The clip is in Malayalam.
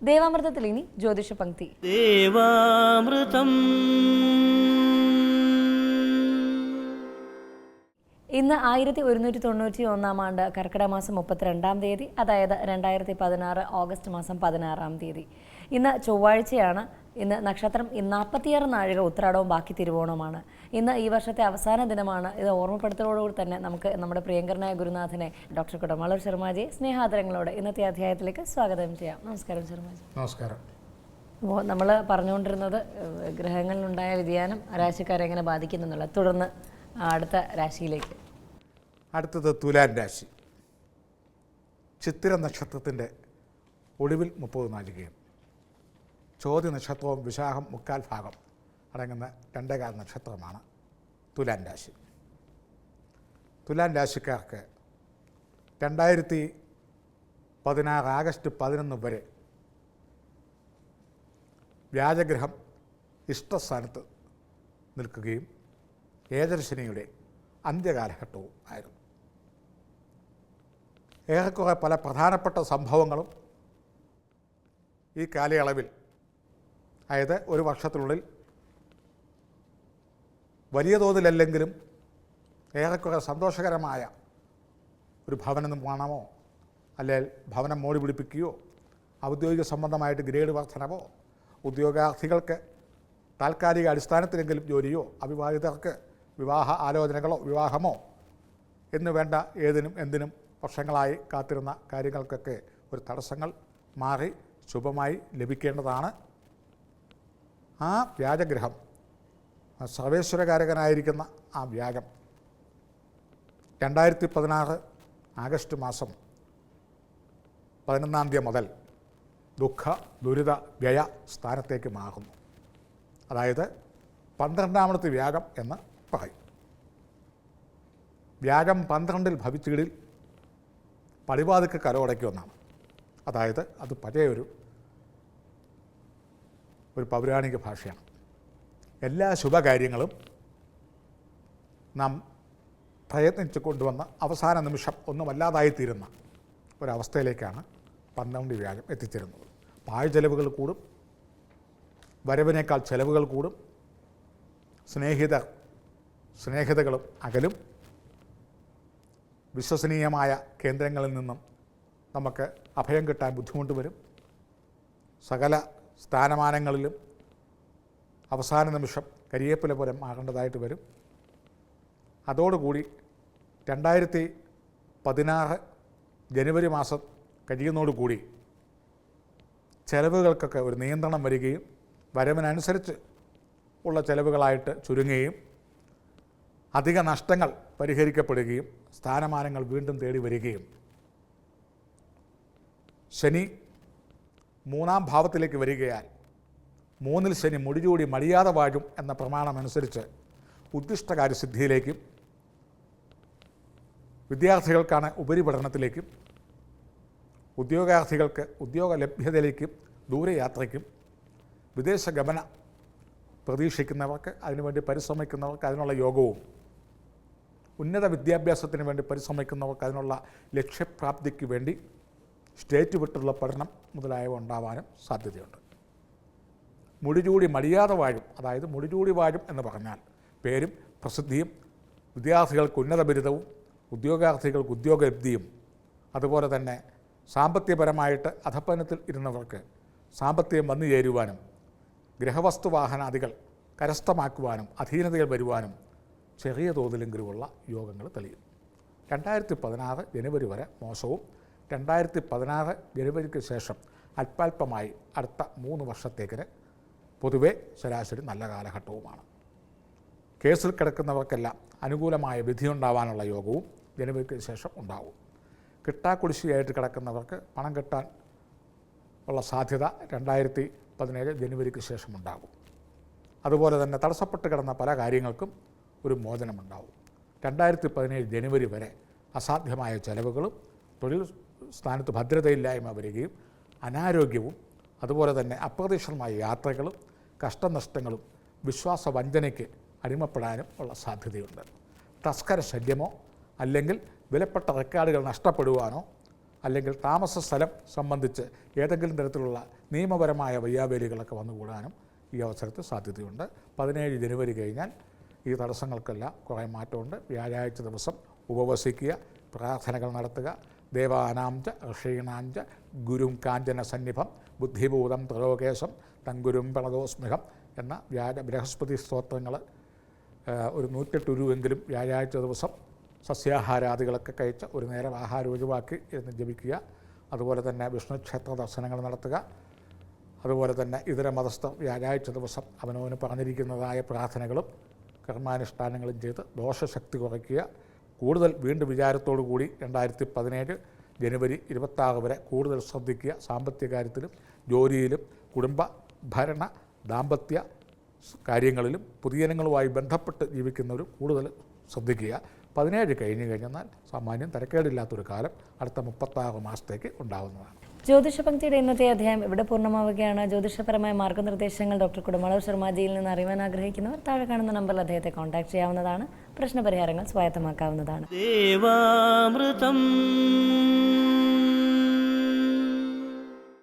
ദേവാമൃതത്തിൽ ഇനി ജ്യോതിഷ പങ്ക്തി. ഇന്ന് 1191 ആണ്ട് കർക്കിടക മാസം 32-ാം തീയതി, അതായത് 2016 ഓഗസ്റ്റ് മാസം 16-ാം തീയതി. ഇന്ന് ചൊവ്വാഴ്ചയാണ്. ഇന്ന് നക്ഷത്രം 46 നാഴിക ഉത്രാടവും ബാക്കി തിരുവോണവുമാണ്. ഇന്ന് ഈ വർഷത്തെ അവസാന ദിനമാണ്. ഇത് ഓർമ്മപ്പെടുത്തലോടുകൂടി തന്നെ നമുക്ക് നമ്മുടെ പ്രിയങ്കരനായ ഗുരുനാഥനെ ഡോക്ടർ കുടമാളൂർ ശർമാജിയെ സ്നേഹാദരങ്ങളോടെ ഇന്നത്തെ അധ്യായത്തിലേക്ക് സ്വാഗതം ചെയ്യാം. നമസ്കാരം ശർമാജി. നമസ്കാരം. അപ്പോൾ നമ്മൾ പറഞ്ഞുകൊണ്ടിരുന്നത് ഗ്രഹങ്ങളിലുണ്ടായ വ്യതിയാനം രാശിക്കാരെ എങ്ങനെ ബാധിക്കുന്നു എന്നുള്ളത്. തുടർന്ന് അടുത്ത രാശിയിലേക്ക്. അടുത്തത് തുലാൻ രാശി. ചിത്തിര നക്ഷത്രത്തിൻ്റെ ഒടുവിൽ 30 നാഴികയും ചോതി നക്ഷത്രവും വിശാഖം 3/4 ഭാഗം അടങ്ങുന്ന 2.25 നക്ഷത്രമാണ് തുലാൻ രാശി. തുലാൻ രാശിക്കാർക്ക് 2016 ആഗസ്റ്റ് 11 വരെ വ്യാജഗ്രഹം ഇഷ്ടസ്ഥാനത്ത് നിൽക്കുകയും ഏഴരശനിയുടെ അന്ത്യകാലഘട്ടവും ആയിരുന്നു. ഏറെക്കുറെ പല പ്രധാനപ്പെട്ട സംഭവങ്ങളും ഈ കാലയളവിൽ, അതായത് ഒരു വർഷത്തിനുള്ളിൽ വലിയ തോതിലല്ലെങ്കിലും ഏറെക്കുറെ സന്തോഷകരമായ ഒരു ഭവന നിർമ്മാണമോ അല്ലെങ്കിൽ ഭവനം മോടി പിടിപ്പിക്കുകയോ ഔദ്യോഗിക സംബന്ധമായിട്ട് ഗ്രേഡ് വർധനവോ ഉദ്യോഗാർത്ഥികൾക്ക് താൽക്കാലിക അടിസ്ഥാനത്തിലെങ്കിലും ജോലിയോ അവിവാഹിതർക്ക് വിവാഹ ആലോചനകളോ വിവാഹമോ എന്ന് വേണ്ട ഏതിനും എന്തിനും വർഷങ്ങളായി കാത്തിരുന്ന കാര്യങ്ങൾക്കൊക്കെ ഒരു തടസ്സങ്ങൾ മാറി ശുഭമായി ലഭിക്കേണ്ടതാണ്. ആ വ്യാജഗ്രഹം, സർവേശ്വരകാരകനായിരിക്കുന്ന ആ വ്യാജം 2016 ആഗസ്റ്റ് മാസം 11-ാം തീയതി മുതൽ ദുഃഖ ദുരിത വ്യയ സ്ഥാനത്തേക്ക് മാറുന്നു. അതായത് 12ാമത്തെ വ്യാഴം എന്ന് പറയും. വ്യാഴം 12-ൽ ഭവിച്ചീടിൽ പടിവാതിക്ക് കലവടയ്ക്കുമെന്നാണ്. അതായത് അത് പഴയ ഒരു പൗരാണിക ഭാഷയാണ്. എല്ലാ ശുഭകാര്യങ്ങളും നാം പ്രയത്നിച്ച് കൊണ്ടുവന്ന് അവസാന നിമിഷം ഒന്നുമല്ലാതായിത്തീരുന്ന ഒരവസ്ഥയിലേക്കാണ് 12 വ്യാഴം എത്തിച്ചേരുന്നത്. പാഴ് ചെലവുകൾ കൂടും, വരവിനേക്കാൾ ചെലവുകൾ കൂടും, സ്നേഹിതകളും അകലും, വിശ്വസനീയമായ കേന്ദ്രങ്ങളിൽ നിന്നും നമുക്ക് അഭയം കിട്ടാൻ ബുദ്ധിമുട്ട് വരും, സകല സ്ഥാനമാനങ്ങളിലും അവസാന നിമിഷം കരിയേപ്പില പോലെ മാറേണ്ടതായിട്ട് വരും. അതോടുകൂടി 2016 ജനുവരി മാസം കഴിയുന്നതോടുകൂടി ചെലവുകൾക്കൊക്കെ ഒരു നിയന്ത്രണം വരികയും വരവിനനുസരിച്ച് ഉള്ള ചെലവുകളായിട്ട് ചുരുങ്ങുകയും അധിക നഷ്ടങ്ങൾ പരിഹരിക്കപ്പെടുകയും സ്ഥാനമാനങ്ങൾ വീണ്ടും തേടി വരികയും ശനി 3-ാം ഭാവത്തിലേക്ക് വരികയാൽ 3-ൽ ശനി മുടിചൂടി മടിയാതെ വാഴും എന്ന പ്രമാണമനുസരിച്ച് ഉദ്ദിഷ്ടകാര്യസിദ്ധിയിലേക്കും വിദ്യാർത്ഥികൾക്കാണ് ഉപരിപഠനത്തിലേക്കും ഉദ്യോഗാർത്ഥികൾക്ക് ഉദ്യോഗ ലഭ്യതയിലേക്കും ദൂരയാത്രയ്ക്കും വിദേശ ഗമന പ്രതീക്ഷിക്കുന്നവർക്ക് അതിനുവേണ്ടി പരിശ്രമിക്കുന്നവർക്ക് അതിനുള്ള യോഗവും ഉന്നത വിദ്യാഭ്യാസത്തിന് വേണ്ടി പരിശ്രമിക്കുന്നവർക്ക് അതിനുള്ള ലക്ഷ്യപ്രാപ്തിക്ക് വേണ്ടി സ്റ്റേറ്റ് വിട്ടുള്ള പഠനം മുതലായവ ഉണ്ടാവാനും സാധ്യതയുണ്ട്. മുടിചൂടി മടിയാതെ വാഴും, അതായത് മുടിചൂടി വാഴും എന്ന് പറഞ്ഞാൽ പേരും പ്രസിദ്ധിയും വിദ്യാർത്ഥികൾക്ക് ഉന്നത ബിരുദവും ഉദ്യോഗാർത്ഥികൾക്ക് ഉദ്യോഗലബ്ധിയും അതുപോലെ തന്നെ സാമ്പത്തികപരമായിട്ട് അധപ്പതനത്തിൽ ഇരുന്നവർക്ക് സാമ്പത്തികം വന്നു ചേരുവാനും ഗൃഹവസ്തു വാഹനാദികൾ കരസ്ഥമാക്കുവാനും അധീനതകൾ വരുവാനും ചെറിയ തോതിലെങ്കിലുമുള്ള യോഗങ്ങൾ തെളിയും. 2016 ജനുവരി വരെ മോശവും 2016 ജനുവരിക്ക് ശേഷം അല്പാൽപമായി അടുത്ത 3 വർഷത്തേക്കിന് പൊതുവെ ശരാശരി നല്ല കാലഘട്ടവുമാണ്. കേസിൽ കിടക്കുന്നവർക്കെല്ലാം അനുകൂലമായ വിധിയുണ്ടാവാനുള്ള യോഗവും ജനുവരിക്ക് ശേഷം ഉണ്ടാവും. കിട്ടാക്കുടിശ്ശിയായിട്ട് കിടക്കുന്നവർക്ക് പണം കിട്ടാൻ ഉള്ള സാധ്യത 2017 ജനുവരിക്ക് ശേഷം ഉണ്ടാകും. അതുപോലെ തന്നെ തടസ്സപ്പെട്ട് കിടന്ന പല കാര്യങ്ങൾക്കും ഒരു മോചനമുണ്ടാവും. 2017 ജനുവരി വരെ അസാധ്യമായ ചെലവുകളും തൊഴിൽ സ്ഥാനത്ത് ഭദ്രതയില്ലായ്മ വരികയും അനാരോഗ്യവും അതുപോലെ തന്നെ അപ്രതീക്ഷിതമായ യാത്രകളും കഷ്ടനഷ്ടങ്ങളും വിശ്വാസവഞ്ചനയ്ക്ക് അടിമപ്പെടാനും ഉള്ള സാധ്യതയുണ്ട്. തസ്കര ശല്യമോ അല്ലെങ്കിൽ വിലപ്പെട്ട റെക്കോർഡുകൾ നഷ്ടപ്പെടുവാനോ അല്ലെങ്കിൽ താമസ സ്ഥലം സംബന്ധിച്ച് ഏതെങ്കിലും തരത്തിലുള്ള നിയമപരമായ വയ്യാവേലികളൊക്കെ വന്നുകൂടാനും ഈ അവസരത്തിൽ സാധ്യതയുണ്ട്. 17 ജനുവരി കഴിഞ്ഞാൽ ഈ തടസ്സങ്ങൾക്കെല്ലാം കുറേ മാറ്റമുണ്ട്. വ്യാഴാഴ്ച ദിവസം ഉപവസിക്കുക, പ്രാർത്ഥനകൾ നടത്തുക. ദേവാനാംച ഋഷീണാഞ്ച ഗുരും കാഞ്ചന സന്നിഭം ബുദ്ധിഭൂതം ത്രലോകേശം തങ്കുരും പ്രണതോസ്മിഹം എന്ന ബൃഹസ്പതി സ്തോത്രങ്ങൾ ഒരു 108 രൂപെങ്കിലും വ്യാഴാഴ്ച ദിവസം സസ്യാഹാരാദികളൊക്കെ കഴിച്ച് ഒരു നേരം ആഹാരം ഒഴിവാക്കി എന്ന് ജപിക്കുക. അതുപോലെ തന്നെ വിഷ്ണു ക്ഷേത്ര ദർശനങ്ങൾ നടത്തുക. അതുപോലെ തന്നെ ഇതര മതസ്ഥർ വ്യാഴാഴ്ച ദിവസം അവനവന് പറഞ്ഞിരിക്കുന്നതായ പ്രാർത്ഥനകളും കർമാനുഷ്ഠാനങ്ങളും ചെയ്ത് ദോഷശക്തി കുറയ്ക്കുക. കൂടുതൽ വീണ്ടും വിചാരത്തോടു കൂടി 2017 ജനുവരി 26 വരെ കൂടുതൽ ശ്രദ്ധിക്കുക. സാമ്പത്തിക കാര്യത്തിലും ജോലിയിലും കുടുംബ ഭരണ ദാമ്പത്യ കാര്യങ്ങളിലും പൊതുജനങ്ങളുമായി ബന്ധപ്പെട്ട് ജീവിക്കുന്നവരും കൂടുതൽ ശ്രദ്ധിക്കുക. 17 കഴിഞ്ഞു കഴിഞ്ഞാൽ സാമാന്യം തരക്കേടില്ലാത്തൊരു കാലം അടുത്ത 36 മാസത്തേക്ക് ഉണ്ടാകുന്നതാണ്. ജ്യോതിഷ പങ്ക്തിയുടെ ഇന്നത്തെ അധ്യായം ഇവിടെ പൂർണ്ണമാവുകയാണ്. ജ്യോതിഷപരമായ മാർഗ്ഗനിർദ്ദേശങ്ങൾ ഡോക്ടർ കുടമാളൂർ ശർമാജിയിൽ നിന്ന് അറിയാൻ ആഗ്രഹിക്കുന്നവർ താഴെ കാണുന്ന നമ്പറിൽ അദ്ദേഹത്തെ കോൺടാക്ട് ചെയ്യാവുന്നതാണ്. പ്രശ്നപരിഹാരങ്ങൾ സ്വായത്തമാക്കാവുന്നതാണ്. ദേവാമൃതം